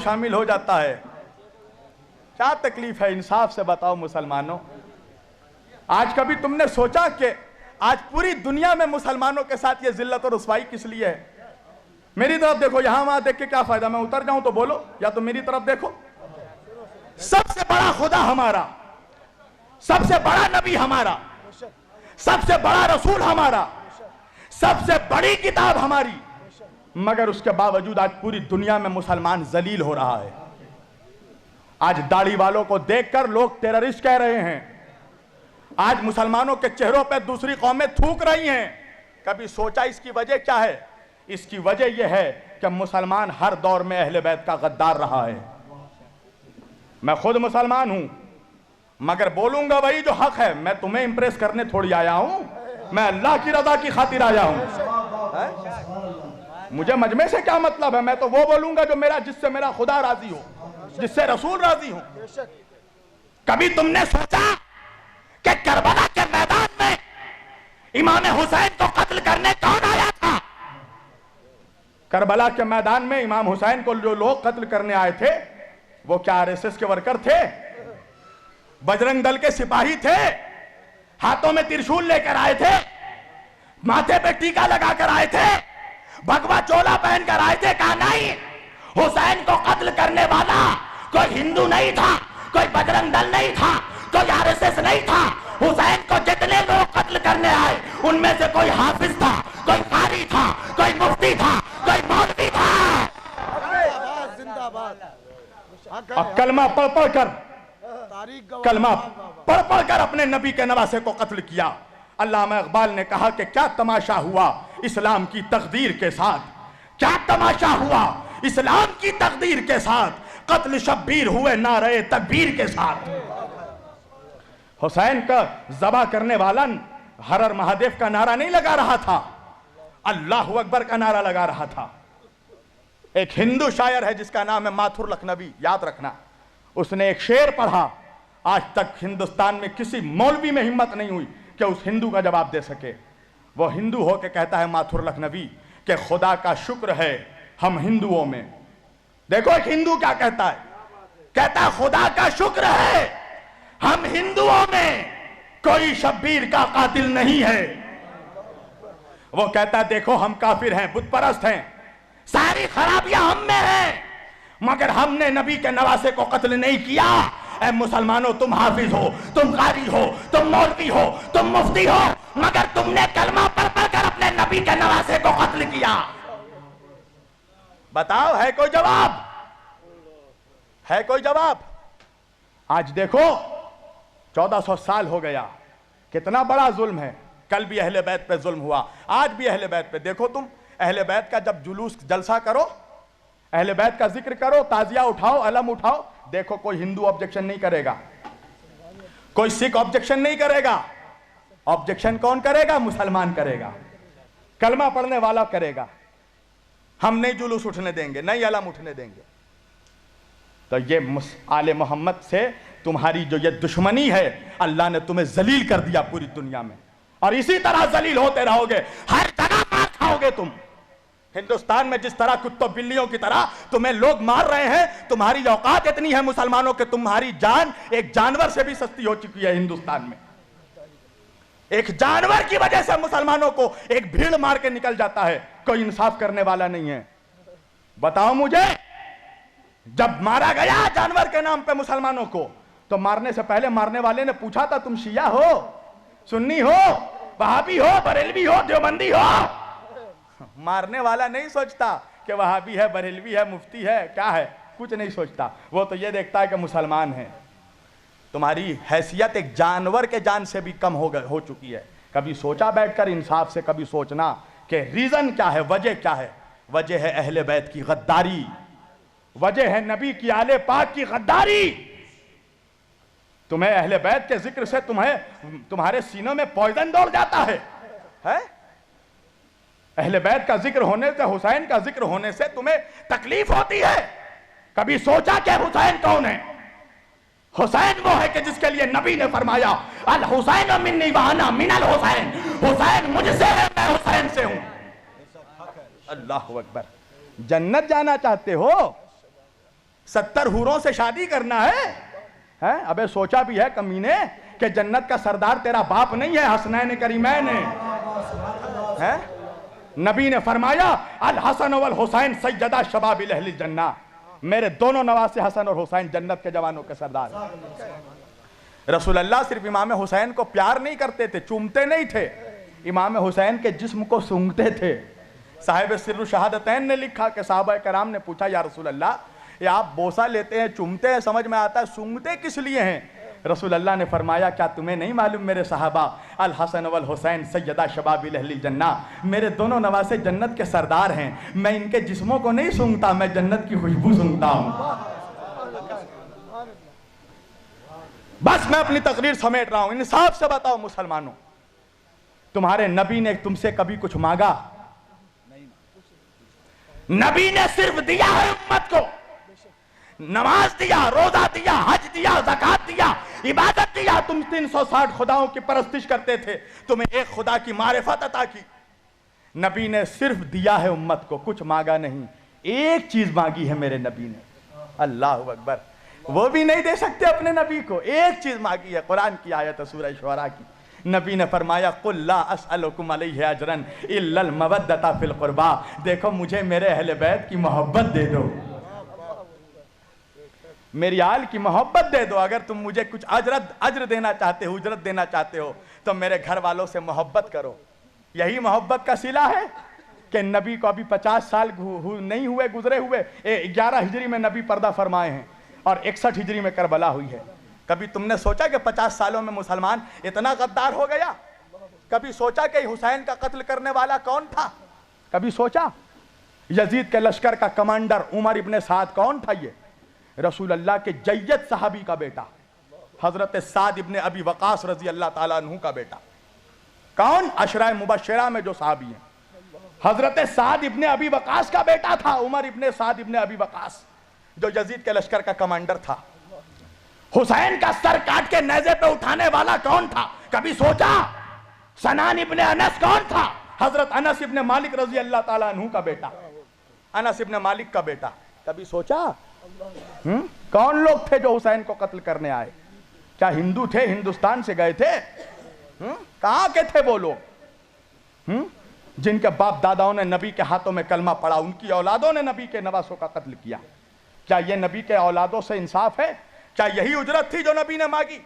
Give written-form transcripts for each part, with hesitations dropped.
شامل ہو جاتا ہے. کیا تکلیف ہے؟ انصاف سے بتاؤ مسلمانوں. آج کبھی تم نے سوچا کہ آج پوری دنیا میں مسلمانوں کے ساتھ یہ ذلت اور رسوائی کس لیے ہے؟ میری طرف دیکھو، یہاں وہاں دیکھ کے کیا فائدہ؟ میں اتر جاؤں تو بولو، یا تو میری طرف دیکھو. سب سے بڑا خدا ہمارا، سب سے بڑا نبی ہمارا، سب سے بڑا رسول ہمارا، سب سے بڑی کتاب ہماری، مگر اس کے باوجود آج پوری دنیا میں مسلمان ذلیل ہو رہا ہے. آج داڑھی والوں کو دیکھ کر لوگ ٹیررسٹ کہہ رہے ہیں. آج مسلمانوں کے چہروں پہ دوسری قومیں تھوک رہی ہیں. کبھی سوچا اس کی وجہ کیا ہے؟ اس کی وجہ یہ ہے کہ مسلمان ہر دور میں اہل بیت کا غدار رہا ہے. میں خود مسلمان ہوں، مگر بولوں گا وہی جو حق ہے. میں تمہیں امپریس کرنے تھوڑی آیا ہوں، میں اللہ کی رضا کی خاطر آیا ہوں. مجھے مجمع سے کیا مطلب ہے؟ میں تو وہ بولوں گا جو جس سے میرا خدا راضی ہو، جس سے رسول راضی ہو. کبھی تم نے سوچا کہ کربلا کے میدان میں امام حسین کو قتل کرنے کون آیا تھا؟ کربلا کے میدان میں امام حسین کو جو لوگ قتل کرنے آئے تھے وہ کیا آر ایس ایس کے ورکر تھے؟ بجرنگ دل کے سپاہی تھے؟ ہاتھوں میں ترشول لے کر آئے تھے؟ ماتھے پہ ٹیکا لگا کر آئے تھے؟ بھگوا چولا پہن کر آئے تھے؟ کہا نہیں، حسین کو قتل کرنے والا کوئی ہندو نہیں تھا، کوئی بجرنگ دل نہیں تھا، کوئی آر ایس ایس نہیں تھا. حسین کو جتنے لوگ قتل کرنے آئے ان میں سے کوئی حافظ تھا، کوئی قاری تھا، کوئی مفتی تھا، کوئی مولوی تھا. کلمہ پڑھ پڑھ کر اپنے نبی کے نواسے کو قتل کیا. علامہ اقبال نے کہا کہ کیا تماشا ہوا اسلام کی تقدیر کے ساتھ، کیا تماشا ہوا اسلام کی تقدیر کے ساتھ، قتل شبیر ہوئے نعرہ تکبیر کے ساتھ. حسین کا ذبح کرنے والا ہر ہر مہادیو کا نعرہ نہیں لگا رہا تھا، اللہ اکبر کا نعرہ لگا رہا تھا. ایک ہندو شاعر ہے جس کا نام ہے ماتھر لکھنوی، یاد رکھنا. اس نے ایک شعر پڑھا، آج تک ہندوستان میں کسی مولوی میں ہمت نہیں ہوئی کہ اس ہندو کا جواب دے سکے. وہ ہندو ہو کے کہتا ہے ماتھر لکھنوی کہ خدا کا شکر ہے ہم ہندوؤں میں. دیکھو ایک ہندو کیا کہتا ہے، کہتا ہے خدا کا شکر ہے ہم ہندوؤں میں کوئی شبیر کا قاتل نہیں ہے. وہ کہتا ہے دیکھو ہم کافر ہیں، بت پرست ہیں، ساری خرابیاں ہم میں ہیں، مگر ہم نے نبی کے نواسے کو قتل نہیں کیا. اے مسلمانوں، تم حافظ ہو، تم قاری ہو، تم مولوی ہو، تم مفتی ہو، مگر تم نے کلمہ پڑھ پڑھ کر اپنے نبی کے نواسے کو قتل کیا. بتاؤ ہے کوئی جواب؟ ہے کوئی جواب؟ آج دیکھو 1400 سال ہو گیا، کتنا بڑا ظلم ہے. کل بھی اہل بیت پہ ظلم ہوا، آج بھی اہل بیت پہ. دیکھو تم اہل بیت کا جب جلوس جلسہ کرو، اہل بیت کا ذکر کرو، تعزیہ اٹھاؤ، علم اٹھاؤ، دیکھو کوئی ہندو آبجیکشن نہیں کرے گا، کوئی سکھ آبجیکشن نہیں کرے گا. آبجیکشن کون کرے گا؟ مسلمان کرے گا، کلمہ پڑھنے والا کرے گا. ہم نہیں جلوس اٹھنے دیں گے، نہیں علم اٹھنے دیں گے. تو یہ آل محمد سے تمہاری جو یہ دشمنی ہے، اللہ نے تمہیں ذلیل کر دیا پوری دنیا میں، اور اسی طرح ذلیل ہوتے رہو گے. ہر جگہ مار کھاؤ گے تم. ہندوستان میں جس طرح کتوں بلیوں کی طرح تمہیں لوگ مار رہے ہیں، تمہاری اوقات اتنی ہے مسلمانوں کہ تمہاری جان ایک جانور سے بھی سستی ہو چکی ہے ہندوستان میں. ایک جانور کی وجہ سے مسلمانوں کو ایک بھیڑ مار کے نکل جاتا ہے، کوئی انصاف کرنے والا نہیں ہے. بتاؤ مجھے، جب مارا گیا جانور کے نام پہ مسلمانوں کو، تو مارنے سے پہلے مارنے والے نے پوچھا تھا تم شیعہ ہو، سنی ہو، وہابی ہو، بریلوی ہو، دیوبندی ہو؟ مارنے والا نہیں سوچتا کہ وہابی ہے، بریلوی ہے، مفتی ہے، کیا ہے، کچھ نہیں سوچتا. وہ تو یہ دیکھتا ہے کہ مسلمان ہیں. تمہاری حیثیت ایک جانور کے جان سے بھی کم ہو چکی ہے. کبھی سوچا بیٹھ کر انصاف سے، کبھی سوچنا کہ ریزن کیا ہے، وجہ کیا ہے؟ وجہ ہے اہل بیت کی غداری، وجہ ہے نبی کی آل پاک کی غداری. تمہیں اہل بیت کے ذکر سے تمہارے سینوں میں پوائزن دوڑ جاتا ہے. اہل بیت کا ذکر ہونے سے، حسین کا ذکر ہونے سے تمہیں تکلیف ہوتی ہے. کبھی سوچا کہ حسین کون ہے؟ حسین وہ ہے کہ جس کے لیے نبی نے فرمایا الحسین منی وانا من الحسین، حسین مجھ سے ہے، میں حسین سے ہوں. اللہ اکبر. جنت جانا چاہتے ہو 70 حوروں سے شادی کرنا ہے؟ ابے سوچا بھی ہے کمینے کہ جنت کا سردار تیرا باپ نہیں ہے حسنین کریمین ہے؟ نبی نے فرمایا الحسن والحسین سیدہ شباب اہل الجنہ، میرے دونوں نواسے حسن اور حسین جنت کے جوانوں کے سردار ہیں۔ رسول اللہ صرف امام حسین کو پیار نہیں کرتے تھے، چومتے نہیں تھے، امام حسین کے جسم کو سونگھتے تھے۔ صاحب سر الشہادتین نے لکھا کہ صحابہ کرام نے پوچھا یا رسول اللہ یہ آپ بوسہ لیتے ہیں چومتے ہیں سمجھ میں آتا ہے، سونگھتے کس لیے ہیں؟ رسول اللہ نے فرمایا کیا تمہیں نہیں معلوم میرے صحابہ الحسن والحسین سیدہ شباب اہل الجنہ، میرے دونوں نواسے جنت کے سردار ہیں، میں ان کے جسموں کو نہیں سونگھتا، میں جنت کی خوشبو سونگھتا ہوں۔ بس میں اپنی تقریر سمیٹ رہا ہوں، انصاف سے بتاؤ مسلمانوں، تمہارے نبی نے تم سے کبھی کچھ مانگا؟ نبی نے صرف دیا ہے امت کو، نماز دیا، روزہ دیا، حج دیا، زکوٰۃ دیا، عبادت دیا۔ تم 360 خداؤں کی پرستش کرتے تھے، تمہیں ایک خدا کی معرفت عطا کی۔ نبی نے صرف دیا ہے امت کو، کچھ مانگا نہیں۔ ایک چیز مانگی ہے میرے نبی نے، اللہ اکبر، وہ بھی نہیں دے سکتے اپنے نبی کو، ایک چیز مانگی ہے، قرآن کی آیت ہے سورہ شعراء کی۔ نبی نے فرمایا قُلْ لَا أَسْأَلُكُمْ عَلَيْهِ أَجْرًا إِلَّا الْمَوَدَّةَ فِي الْقُرْبَى، دیکھو مجھے میرے اہل بیت کی محبت دے دو، میری آل کی محبت دے دو۔ اگر تم مجھے کچھ اجر دینا چاہتے ہو، اجرت دینا چاہتے ہو تو میرے گھر والوں سے محبت کرو۔ یہی محبت کا صلہ ہے کہ نبی کو ابھی 50 سال نہیں ہوئے گزرے ہوئے، 11 ہجری میں نبی پردہ فرمائے ہیں اور 61 ہجری میں کربلا ہوئی ہے۔ کبھی تم نے سوچا کہ 50 سالوں میں مسلمان اتنا غدار ہو گیا؟ کبھی سوچا کہ حسین کا قتل کرنے والا کون تھا؟ کبھی سوچا؟ یزید کے لشکر کا کمانڈر عمر ابن سعد کون تھا؟ یہ رسول اللہ کے جید صحابی کا بیٹا، حضرت سعد ابن ابی وقاص رضی اللہ تعالیٰ عنہ کا بیٹا۔ کون؟ عشرہ مبشرہ میں جو صحابی ہیں، حضرت سعد ابن ابی وقاص کا بیٹا تھا عمر ابن سعد ابن ابی وقاص، جو یزید کے لشکر کا کمانڈر تھا۔ حسین کا سر کاٹ کے نیزے پہ اٹھانے والا کون تھا؟ کبھی سوچا؟ سنان ابن انس کون تھا؟ حضرت انس ابن مالک رضی اللہ تعالیٰ عنہ کا بیٹا، انس ابن مالک کا بیٹا۔ کبھی سوچا؟ کون لوگ تھے جو حسین کو قتل کرنے آئے؟ کیا ہندو تھے؟ ہندوستان سے گئے تھے؟ کہاں کے تھے وہ لوگ جن کے باپ داداؤں نے نبی کے ہاتھوں میں کلمہ پڑھا، ان کی اولادوں نے نبی کے نواسوں کا قتل کیا؟ کیا یہ نبی کے اولادوں سے انصاف ہے؟ کیا یہی اجرت تھی جو نبی نے مانگی؟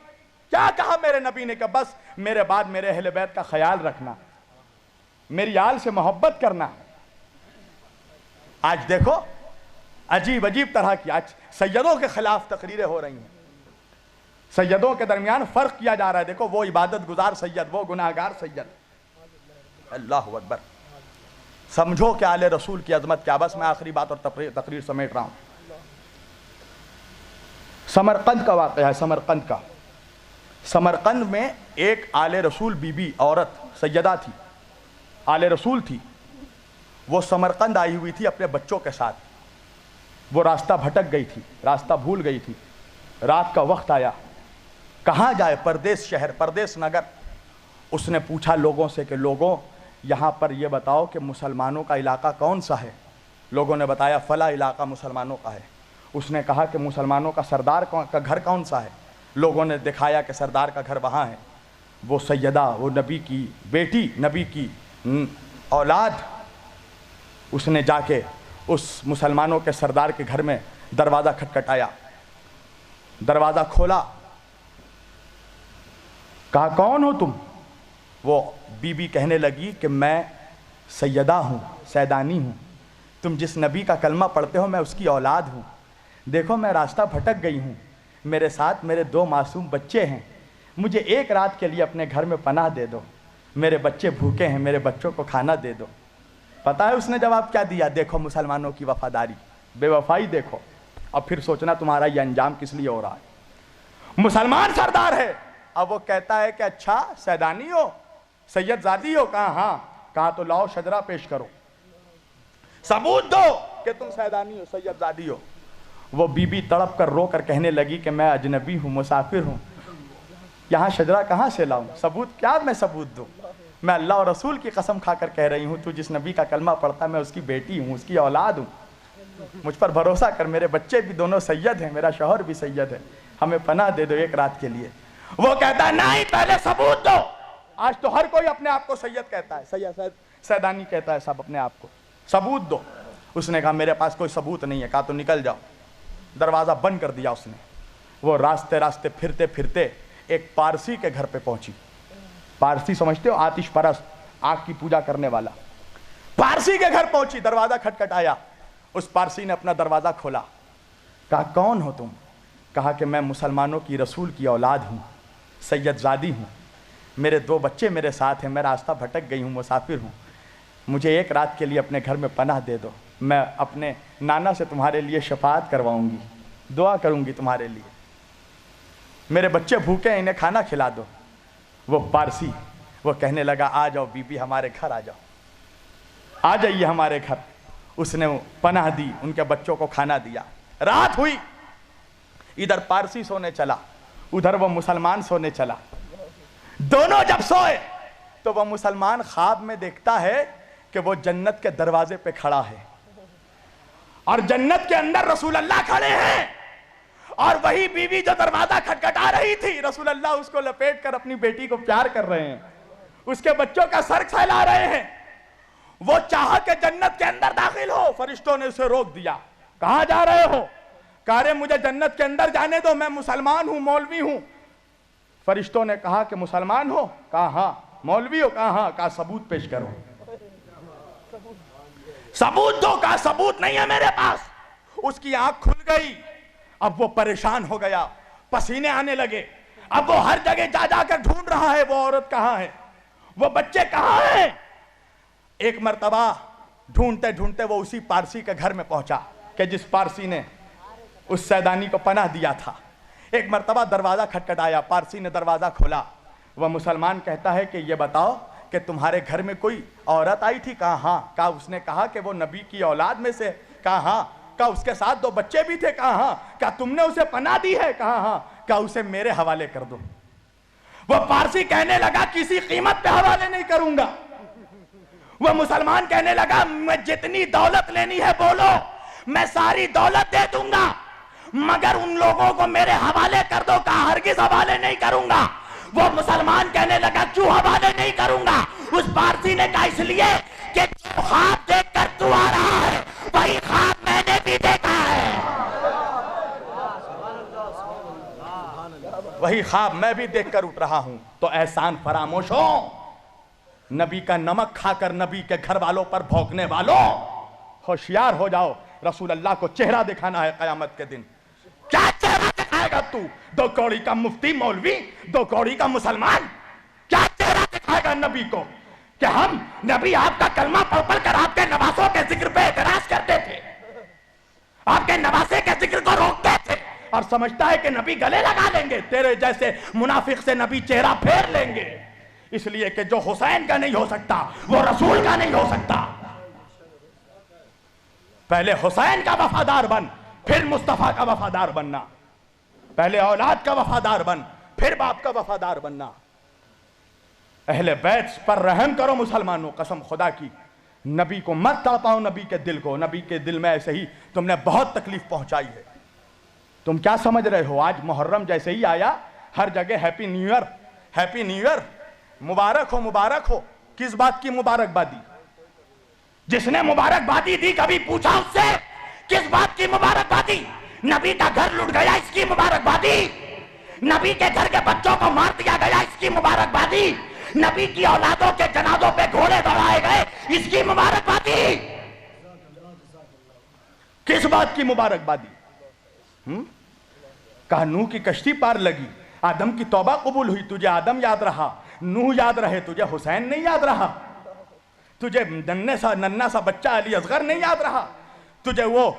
کیا کہا میرے نبی نے کہ بس میرے بعد میرے اہل بیت کا خیال رکھنا، میری آل سے محبت کرنا۔ آج دیکھو عجیب عجیب طرح کی آج سیدوں کے خلاف تقریریں ہو رہی ہیں، سیدوں کے درمیان فرق کیا جا رہا ہے۔ دیکھو وہ عبادت گزار سید، وہ گناہگار سید۔ اللہ اکبر، سمجھو کہ آل رسول کی عظمت کیا۔ بس میں آخری بات اور تقریر سمیٹ رہا ہوں۔ سمرقند کا واقعہ ہے، سمرقند کا۔ سمرقند میں ایک آل رسول بی بی عورت سیدہ تھی، آل رسول تھی، وہ سمرقند آئی ہوئی تھی اپنے بچوں کے ساتھ۔ وہ راستہ بھٹک گئی تھی، راستہ بھول گئی تھی، رات کا وقت آیا، کہاں جائے؟ پردیس شہر، پردیس نگر۔ اس نے پوچھا لوگوں سے کہ لوگوں یہاں پر یہ بتاؤ کہ مسلمانوں کا علاقہ کون سا ہے؟ لوگوں نے بتایا فلاں علاقہ مسلمانوں کا ہے۔ اس نے کہا کہ مسلمانوں کا سردار کا گھر کون سا ہے؟ لوگوں نے دکھایا کہ سردار کا گھر وہاں ہے۔ وہ سیدہ، وہ نبی کی بیٹی، نبی کی اولاد، اس نے جا کے اس مسلمانوں کے سردار کے گھر میں دروازہ کھٹکھٹایا، دروازہ کھولا، کہا کون ہو تم؟ وہ بی بی کہنے لگی کہ میں سیدہ ہوں، سیدانی ہوں، تم جس نبی کا کلمہ پڑھتے ہو میں اس کی اولاد ہوں۔ دیکھو میں راستہ بھٹک گئی ہوں، میرے ساتھ میرے 2 معصوم بچے ہیں، مجھے ایک رات کے لیے اپنے گھر میں پناہ دے دو، میرے بچے بھوکے ہیں، میرے بچوں کو کھانا دے دو۔ پتہ ہے اس نے جواب کیا دیا؟ دیکھو مسلمانوں کی وفاداری، بے وفائی دیکھو۔ اب پھر سوچنا تمہارا یہ انجام کس لیے ہو رہا ہے؟ مسلمان سردار ہے، اب وہ کہتا ہے کہ اچھا سیدانی ہو، سید زادی ہو؟ کہا ہاں۔ کہا تو لاؤ شجرہ پیش کرو، ثبوت دو کہ تم سیدانی ہو، سید زادی ہو۔ وہ بی بی تڑپ کر رو کر کہنے لگی کہ میں اجنبی ہوں، مسافر ہوں، یہاں شجرہ کہاں سے لاؤں؟ ثبوت کیا میں ثبوت دوں؟ میں اللہ اور رسول کی قسم کھا کر کہہ رہی ہوں، تو جس نبی کا کلمہ پڑھتا میں اس کی بیٹی ہوں، اس کی اولاد ہوں۔ مجھ پر بھروسہ کر، میرے بچے بھی دونوں سید ہیں، میرا شوہر بھی سید ہے، ہمیں پناہ دے دو ایک رات کے لیے۔ وہ کہتا ہے نہیں، پہلے ثبوت دو۔ آج تو ہر کوئی اپنے آپ کو سید کہتا ہے، سیدانی کہتا ہے سب اپنے آپ کو، ثبوت دو۔ اس نے کہا میرے پاس کوئی ثبوت نہیں ہے۔ کہا تو نکل جاؤ۔ دروازہ بند کر دیا اس نے۔ وہ راستے راستے پھرتے پھرتے ایک پارسی کے گھر پہ پہنچی۔ پارسی سمجھتے ہو؟ آتش پرست، آگ کی پوجا کرنے والا۔ پارسی کے گھر پہنچی، دروازہ کھٹکھٹایا۔ اس پارسی نے اپنا دروازہ کھولا۔ کہا کون ہو تم؟ کہا کہ میں مسلمانوں کی رسول کی اولاد ہوں، سید زادی ہوں، میرے 2 بچے میرے ساتھ ہیں، میں راستہ بھٹک گئی ہوں، مسافر ہوں، مجھے ایک رات کے لیے اپنے گھر میں پناہ دے دو، میں اپنے نانا سے تمہارے لیے شفاعت کرواؤں گی، دعا کروں گی تمہارے لیے، میرے بچے بھوکے ہیں، انہیں کھانا کھلا دو۔ وہ پارسی وہ کہنے لگا آ جاؤ بی بی، ہمارے گھر آ جاؤ، آ جائیے ہمارے گھر۔ اس نے پناہ دی، ان کے بچوں کو کھانا دیا۔ رات ہوئی، ادھر پارسی سونے چلا، ادھر وہ مسلمان سونے چلا۔ دونوں جب سوئے تو وہ مسلمان خواب میں دیکھتا ہے کہ وہ جنت کے دروازے پہ کھڑا ہے اور جنت کے اندر رسول اللہ کھڑے ہیں، اور وہی بیوی جو دروازہ کھٹکھٹا رہی تھی، رسول اللہ اس کو لپیٹ کر اپنی بیٹی کو پیار کر رہے ہیں، اس کے بچوں کا سر کھلا رہے ہیں۔ وہ چاہا کہ جنت کے اندر داخل ہو، فرشتوں نے اسے روک دیا۔ کہاں جا رہے ہو؟ کہا رہے مجھے جنت کے اندر جانے دو، میں مسلمان ہوں، مولوی ہوں۔ فرشتوں نے کہا کہ مسلمان ہو؟ کہا ہاں۔ مولوی ہو؟ کہا ہاں۔ کہا ثبوت پیش کرو، ثبوت دو۔ کہا ثبوت نہیں ہے میرے پاس۔ اس کی آنکھ کھل گئی، اب وہ پریشان ہو گیا، پسینے آنے لگے، اب وہ ہر جگہ جا جا کر ڈھونڈ رہا ہے وہ عورت کہاں ہے، وہ بچے کہاں ہیں۔ ایک مرتبہ ڈھونڈتے ڈھونڈتے وہ اسی پارسی کے گھر میں پہنچا کہ جس پارسی نے اس سیدانی کو پناہ دیا تھا۔ ایک مرتبہ دروازہ کھٹکھٹایا، پارسی نے دروازہ کھولا۔ وہ مسلمان کہتا ہے کہ یہ بتاؤ کہ تمہارے گھر میں کوئی عورت آئی تھی؟ کہا ہاں۔ کہا اس نے کہا کہ وہ نبی کی اولاد میں سے؟ کہا ہاں۔ کہا اس کے ساتھ 2 بچے بھی تھے؟ کہا ہاں۔ کہا تم نے اسے پناہ دی ہے؟ کہا ہاں۔ کہا اسے میرے حوالے کر دو۔ وہ پارسی کہنے لگا کسی قیمت پہ حوالے نہیں کروں گا۔ وہ مسلمان کہنے لگا میں جتنی دولت لینی ہے بولو، میں ساری دولت دے دوں گا، مگر ان لوگوں کو میرے حوالے کر دو۔ کہا ہرگز حوالے نہیں کروں گا۔ وہ مسلمان کہنے لگا کیوں حوالے نہیں کروں گا؟ اس پارسی نے کہا اس لیے کہ جو خواب دیکھ کر تو آ رہا ہے وہی خواب میں نے بھی دیکھا ہے، وہی خواب میں بھی دیکھ کر اٹھ رہا ہوں۔ تو احسان فراموش ہو، نبی کا نمک کھا کر نبی کے گھر والوں پر بھونکنے والوں، ہوشیار ہو جاؤ۔ رسول اللہ کو چہرہ دکھانا ہے قیامت کے دن۔ کیا چہرہ دکھائے گا تو؟ 2 کوڑی کا مفتی مولوی، 2 کوڑی کا مسلمان، کیا چہرہ دکھائے گا نبی کو کہ ہم نبی آپ کا کلمہ پڑھ پڑھ کر آپ کے نواسوں کے ذکر پہ اعتراض کرتے تھے، آپ کے نواسے کے ذکر کو روکتے تھے، اور سمجھتا ہے کہ نبی گلے لگا لیں گے، تیرے جیسے منافق سے نبی چہرہ پھیر لیں گے، اس لیے کہ جو حسین کا نہیں ہو سکتا وہ رسول کا نہیں ہو سکتا۔ پہلے حسین کا وفادار بن، پھر مصطفیٰ کا وفادار بننا، پہلے اولاد کا وفادار بن، پھر باپ کا وفادار بننا۔ اہل بیت پر رحم کرو مسلمانوں، قسم خدا کی، نبی کو مت تڑپاؤ، نبی کے دل کو، نبی کے دل میں ایسے ہی تم نے بہت تکلیف پہنچائی ہے۔ تم کیا سمجھ رہے ہو؟ آج محرم جیسے ہی آیا ہر جگہ happy new year, happy new year, مبارک ہو مبارک ہو۔ کس بات کی مبارکبادی؟ جس نے مبارکبادی دی کبھی پوچھا اس سے کس بات کی مبارکبادی؟ نبی کا گھر لٹ گیا اس کی مبارکبادی، نبی کے گھر کے بچوں کو مار دیا گیا اس کی مبارکبادی، نبی کی اولادوں کے جنازوں پہ گھوڑے دوڑائے گئے اس کی مبارکبادی۔ کس بات کی مبارکبادی؟ کہا نوح کی کشتی پار لگی، آدم کی توبہ قبول ہوئی، تجھے آدم یاد رہا، نوح یاد رہے، تجھے حسین نہیں یاد رہا، تجھے ننھا سا بچہ علی اصغر نہیں یاد رہا، تجھے وہ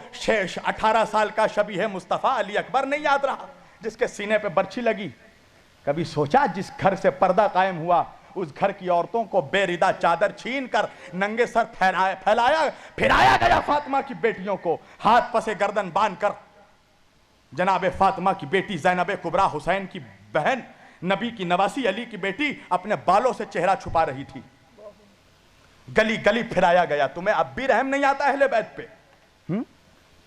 18 سال کا شبیہ مصطفیٰ علی اکبر نہیں یاد رہا جس کے سینے پہ برچھی لگی؟ کبھی سوچا جس گھر سے پردہ قائم ہوا اس گھر کی عورتوں کو بے ردہ چادر چھین کر ننگے سر پھرایا گیا، فاطمہ کی بیٹیوں کو ہاتھ پسے گردن باندھ کر، جناب فاطمہ کی بیٹی زینب کبریٰ حسین کی بہن، نبی کی نواسی علی کی بیٹی اپنے بالوں سے چہرہ چھپا رہی تھی، گلی گلی پھرایا گیا۔ تمہیں اب بھی رحم نہیں آتا اہل بیت پہ؟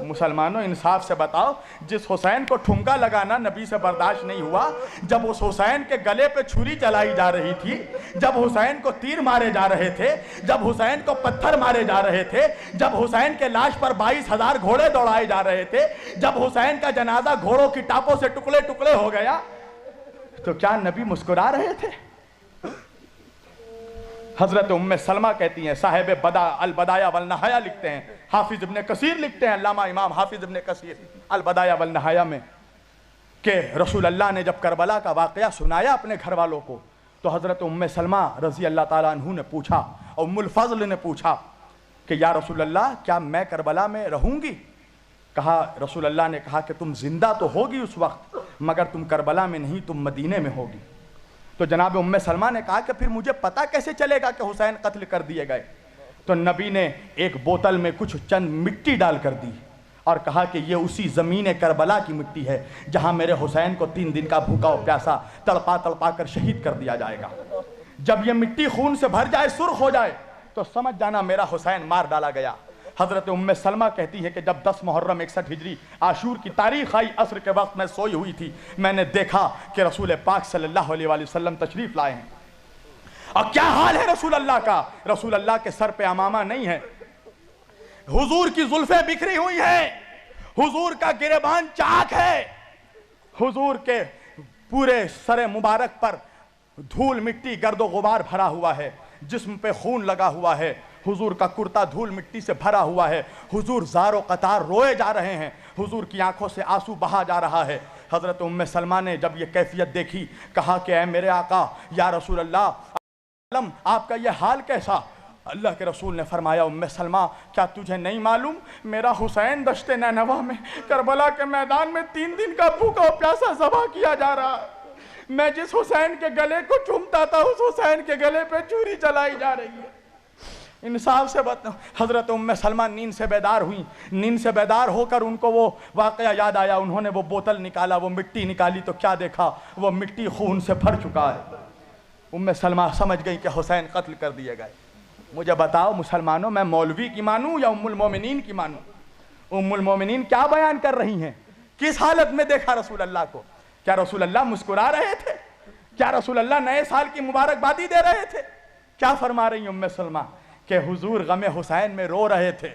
مسلمانوں انصاف سے بتاؤ، جس حسین کو ٹھمکا لگانا نبی سے برداشت نہیں ہوا، جب اس حسین کے گلے پہ چھری چلائی جا رہی تھی، جب حسین کو تیر مارے جا رہے تھے، جب حسین کو پتھر مارے جا رہے تھے، جب حسین کے لاش پر 22,000 گھوڑے دوڑائے جا رہے تھے، جب حسین کا جنازہ گھوڑوں کی ٹاپوں سے ٹکڑے ٹکڑے ہو گیا، تو کیا نبی مسکرا رہے تھے؟ حضرت ام سلمہ کہتی ہیں، صاحب البدایہ والنہایہ لکھتے ہیں، حافظ ابن کثیر لکھتے ہیں، علامہ امام حافظ ابن کثیر البدایہ والنہایہ میں، کہ رسول اللہ نے جب کربلا کا واقعہ سنایا اپنے گھر والوں کو، تو حضرت ام سلمہ رضی اللہ تعالیٰ عنہ نے پوچھا، ام الفضل نے پوچھا کہ یا رسول اللہ کیا میں کربلا میں رہوں گی؟ کہا، رسول اللہ نے کہا کہ تم زندہ تو ہوگی اس وقت، مگر تم کربلا میں نہیں، تم مدینے میں ہوگی۔ تو جناب ام سلمہ نے کہا کہ پھر مجھے پتہ کیسے چلے گا کہ حسین قتل کر دیے گئے؟ تو نبی نے ایک بوتل میں کچھ چند مٹی ڈال کر دی اور کہا کہ یہ اسی زمین کربلا کی مٹی ہے جہاں میرے حسین کو 3 دن کا بھوکا و پیاسا تڑپا تڑپا کر شہید کر دیا جائے گا۔ جب یہ مٹی خون سے بھر جائے، سرخ ہو جائے، تو سمجھ جانا میرا حسین مار ڈالا گیا۔ حضرت ام سلمہ کہتی ہے کہ جب 10 محرم 61 ہجری عاشور کی تاریخ آئی، عصر کے وقت میں سوئی ہوئی تھی، میں نے دیکھا کہ رسول پاک صلی اللہ علیہ وسلم تشریف لائے ہیں۔ اور کیا حال ہے رسول اللہ کا؟ رسول اللہ کے سر پہ امامہ نہیں ہے، حضور کی زلفیں بکھری ہوئی ہیں، حضور کا گریبان چاک ہے، حضور کے پورے سر مبارک پر دھول مٹی گرد و غبار بھرا ہوا ہے، جسم پہ خون لگا ہوا ہے، حضور کا کرتا دھول مٹی سے بھرا ہوا ہے، حضور زار و قطار روئے جا رہے ہیں، حضور کی آنکھوں سے آنسو بہا جا رہا ہے۔ حضرت ام سلمہ نے جب یہ کیفیت دیکھی، کہا کہ اے میرے آقا یا رسول اللہ، آپ کا یہ حال کیسا؟ اللہ کے رسول نے فرمایا، ام سلمہ کیا تجھے نہیں معلوم میرا حسین دشت نینوا میں کربلا کے میدان میں 3 دن کا بھوکا و پیاسا ذبح کیا جا رہا ہے، میں جس حسین کے گلے کو چومتا تھا اس حسین کے گلے پہ چوری چلائی جا رہی ہے۔ انصاف سے بات، حضرت ام سلمہ نیند سے بیدار ہوئی، نیند سے بیدار ہو کر ان کو وہ واقعہ یاد آیا، انہوں نے وہ بوتل نکالا، وہ مٹی نکالی، تو کیا دیکھا، وہ مٹی خون سے بھر چکا ہے۔ ام سلمہ سمجھ گئی کہ حسین قتل کر دیے گئے۔ مجھے بتاؤ مسلمانوں، میں مولوی کی مانوں یا ام المومنین کی مانوں؟ ام المومنین کیا بیان کر رہی ہیں؟ کس حالت میں دیکھا رسول اللہ کو؟ کیا رسول اللہ مسکرا رہے تھے؟ کیا رسول اللہ نئے سال کی مبارکبادی دے رہے تھے؟ کیا فرما رہی ہیں ام سلمہ؟ کہ حضور غم حسین میں رو رہے تھے،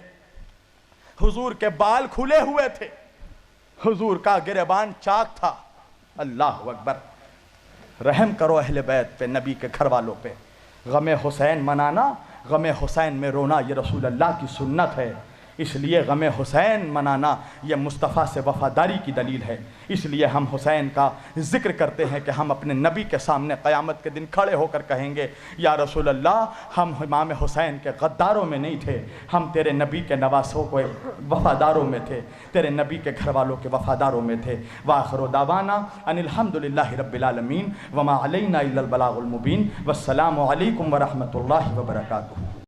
حضور کے بال کھلے ہوئے تھے، حضور کا گریبان چاک تھا۔ اللہ اکبر! رحم کرو اہل بیت پہ، نبی کے گھر والوں پہ۔ غم حسین منانا، غم حسین میں رونا، یہ رسول اللہ کی سنت ہے۔ اس لیے غم حسین منانا یہ مصطفیٰ سے وفاداری کی دلیل ہے۔ اس لیے ہم حسین کا ذکر کرتے ہیں کہ ہم اپنے نبی کے سامنے قیامت کے دن کھڑے ہو کر کہیں گے، یا رسول اللہ ہم امام حسین کے غداروں میں نہیں تھے، ہم تیرے نبی کے نواسوں کو وفاداروں میں تھے، تیرے نبی کے گھر والوں کے وفاداروں میں تھے۔ وآخر دعوانا ان الحمدللہ رب العالمین وما علینا الا البلاغ المبین، والسلام علیکم ورحمۃ اللہ وبرکاتہ۔